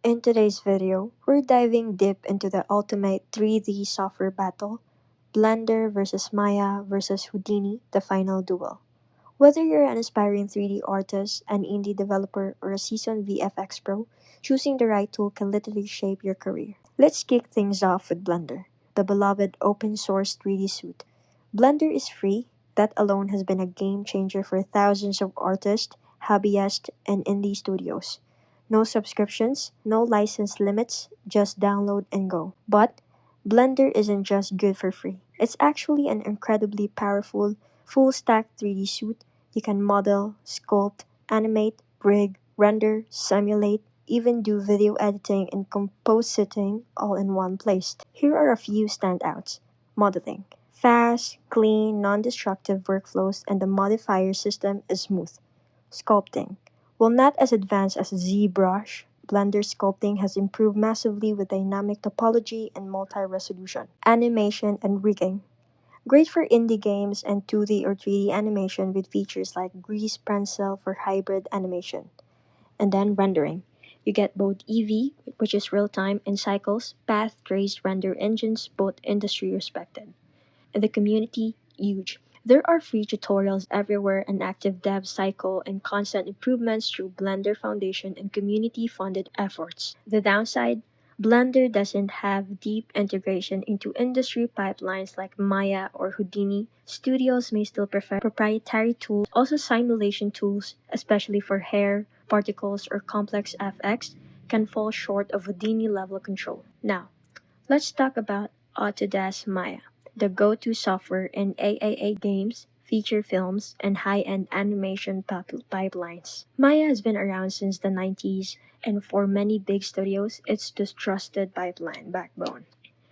In today's video, we're diving deep into the ultimate 3D software battle, Blender versus Maya versus Houdini, the final duel. Whether you're an aspiring 3D artist, an indie developer, or a seasoned VFX pro, choosing the right tool can literally shape your career. Let's kick things off with Blender, the beloved open source 3D suite. Blender is free. That alone has been a game changer for thousands of artists, hobbyists, and indie studios. No subscriptions, no license limits, just download and go. But Blender isn't just good for free. It's actually an incredibly powerful, full stack 3D suite. You can model, sculpt, animate, rig, render, simulate, even do video editing and compositing all in one place. Here are a few standouts. Modeling. Fast, clean, non-destructive workflows, and the modifier system is smooth. Sculpting. While not as advanced as ZBrush, Blender sculpting has improved massively with dynamic topology and multi-resolution. Animation and rigging. Great for indie games and 2D or 3D animation with features like Grease Pencil for hybrid animation. And then rendering. You get both EV, which is real time, and Cycles, path traced render engines, both industry respected. And the community, huge. There are free tutorials everywhere, an active dev cycle, and constant improvements through Blender Foundation and community funded efforts. The downside? Blender doesn't have deep integration into industry pipelines like Maya or Houdini. Studios may still prefer proprietary tools. Also, simulation tools, especially for hair, particles, or complex FX, can fall short of Houdini level control. Now, let's talk about Autodesk Maya, the go-to software in AAA games, feature films, and high-end animation pipelines. Maya has been around since the 90s, and for many big studios, it's the trusted pipeline backbone.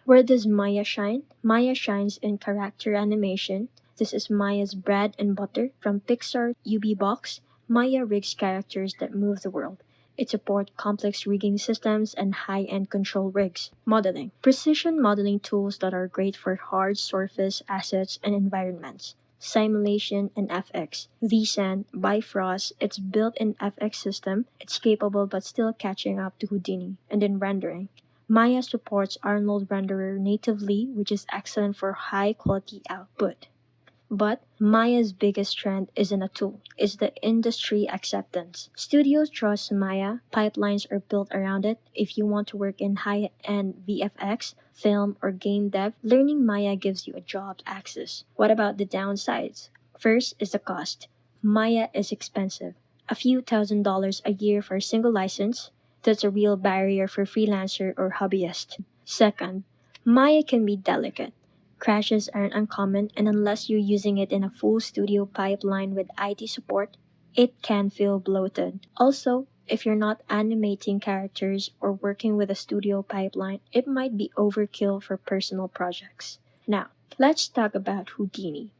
Where does Maya shine? Maya shines in character animation. This is Maya's bread and butter. From Pixar UB Box, Maya rigs characters that move the world. It supports complex rigging systems and high-end control rigs. Modeling. Precision modeling tools that are great for hard surface assets and environments. Simulation and FX. vSAN, Bifrost, its built-in FX system, it's capable but still catching up to Houdini. And then rendering. Maya supports Arnold Renderer natively, which is excellent for high-quality output. But Maya's biggest strength isn't a tool, it's the industry acceptance. Studios trust Maya, pipelines are built around it. If you want to work in high-end VFX, film, or game dev, learning Maya gives you a job access. What about the downsides? First is the cost. Maya is expensive. A few $1,000s a year for a single license. That's a real barrier for freelancer or hobbyist. Second, Maya can be delicate. Crashes aren't uncommon, and unless you're using it in a full studio pipeline with IT support, it can feel bloated. Also, if you're not animating characters or working with a studio pipeline, it might be overkill for personal projects. Now, let's talk about Houdini.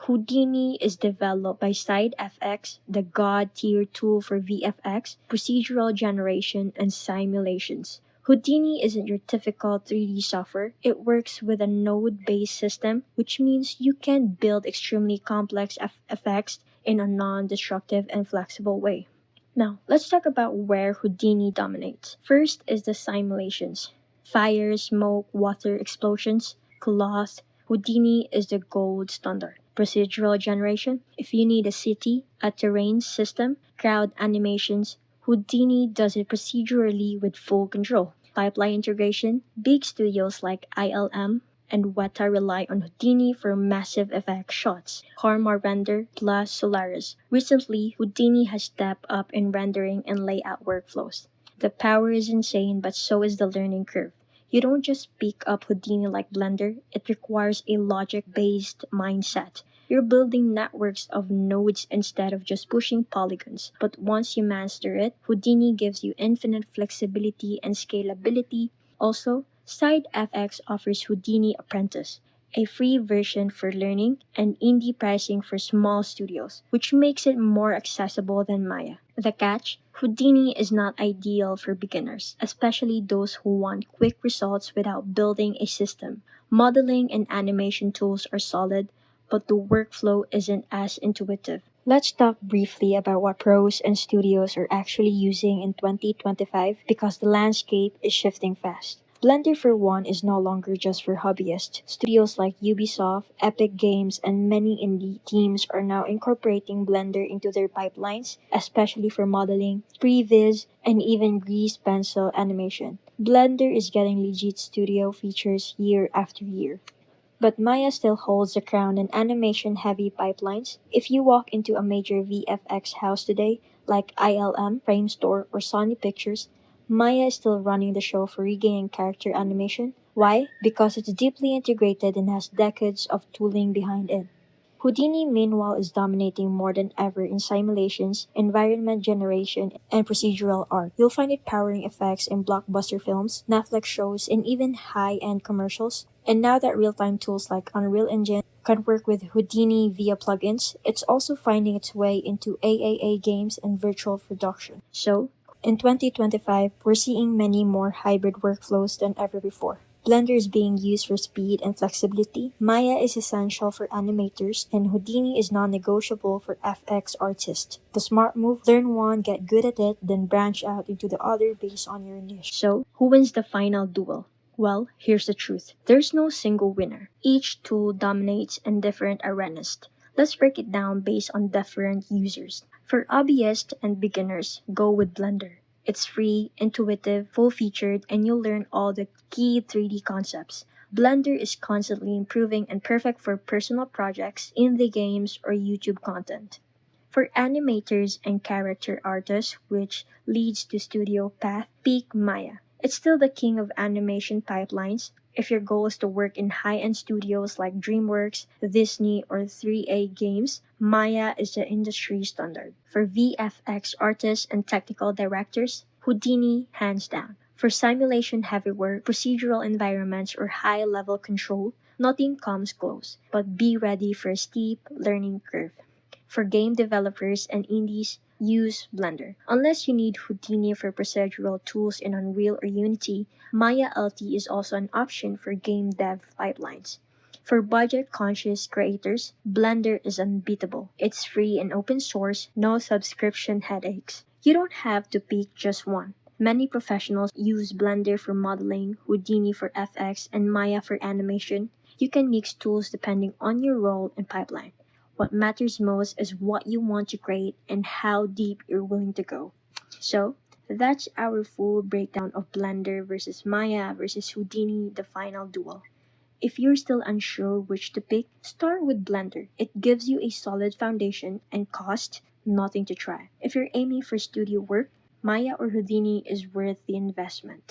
Houdini is developed by SideFX, the god tier tool for VFX, procedural generation, and simulations. Houdini isn't your typical 3D software. It works with a node-based system, which means you can build extremely complex effects in a non-destructive and flexible way. Now, let's talk about where Houdini dominates. First is the simulations. Fire, smoke, water, explosions, cloth. Houdini is the gold standard. Procedural generation. If you need a city, a terrain system, crowd animations, Houdini does it procedurally with full control. Pipeline integration. Big studios like ILM and Weta rely on Houdini for massive effect shots. Karma Render plus Solaris. Recently, Houdini has stepped up in rendering and layout workflows. The power is insane, but so is the learning curve. You don't just pick up Houdini like Blender, it requires a logic-based mindset. You're building networks of nodes instead of just pushing polygons. But once you master it, Houdini gives you infinite flexibility and scalability. Also, SideFX offers Houdini Apprentice, a free version for learning and indie pricing for small studios, which makes it more accessible than Maya. The catch? Houdini is not ideal for beginners, especially those who want quick results without building a system. Modeling and animation tools are solid, but the workflow isn't as intuitive. Let's talk briefly about what pros and studios are actually using in 2025 because the landscape is shifting fast. Blender, for one, is no longer just for hobbyists. Studios like Ubisoft, Epic Games, and many indie teams are now incorporating Blender into their pipelines, especially for modeling, previs, and even grease pencil animation. Blender is getting legit studio features year after year. But Maya still holds the crown in animation heavy pipelines. If you walk into a major VFX house today, like ILM, Framestore, or Sony Pictures, Maya is still running the show for rigging and character animation. Why? Because it's deeply integrated and has decades of tooling behind it. Houdini, meanwhile, is dominating more than ever in simulations, environment generation, and procedural art. You'll find it powering effects in blockbuster films, Netflix shows, and even high end commercials. And now that real time tools like Unreal Engine can work with Houdini via plugins, it's also finding its way into AAA games and virtual production. So, in 2025, we're seeing many more hybrid workflows than ever before. Blender is being used for speed and flexibility, Maya is essential for animators, and Houdini is non-negotiable for FX artists. The smart move, learn one, get good at it, then branch out into the other based on your niche. So, who wins the final duel? Well, here's the truth. There's no single winner. Each tool dominates in different arenas. Let's break it down based on different users. For hobbyists and beginners, go with Blender. It's free, intuitive, full-featured, and you'll learn all the key 3D concepts. Blender is constantly improving and perfect for personal projects, indie games, or YouTube content. For animators and character artists, which leads to Studio Path, pick Maya. It's still the king of animation pipelines. If your goal is to work in high-end studios like DreamWorks, Disney, or 3A Games, Maya is the industry standard. For VFX artists and technical directors, Houdini hands down. For simulation heavy work, procedural environments, or high-level control, nothing comes close. But be ready for a steep learning curve. For game developers and indies, use Blender. Unless you need Houdini for procedural tools in Unreal or Unity, Maya LT is also an option for game dev pipelines. For budget-conscious creators, Blender is unbeatable. It's free and open source, no subscription headaches. You don't have to pick just one. Many professionals use Blender for modeling, Houdini for FX, and Maya for animation. You can mix tools depending on your role and pipeline. What matters most is what you want to create and how deep you're willing to go. So, that's our full breakdown of Blender versus Maya versus Houdini, the final duel. If you're still unsure which to pick, start with Blender. It gives you a solid foundation and costs nothing to try. If you're aiming for studio work, Maya or Houdini is worth the investment.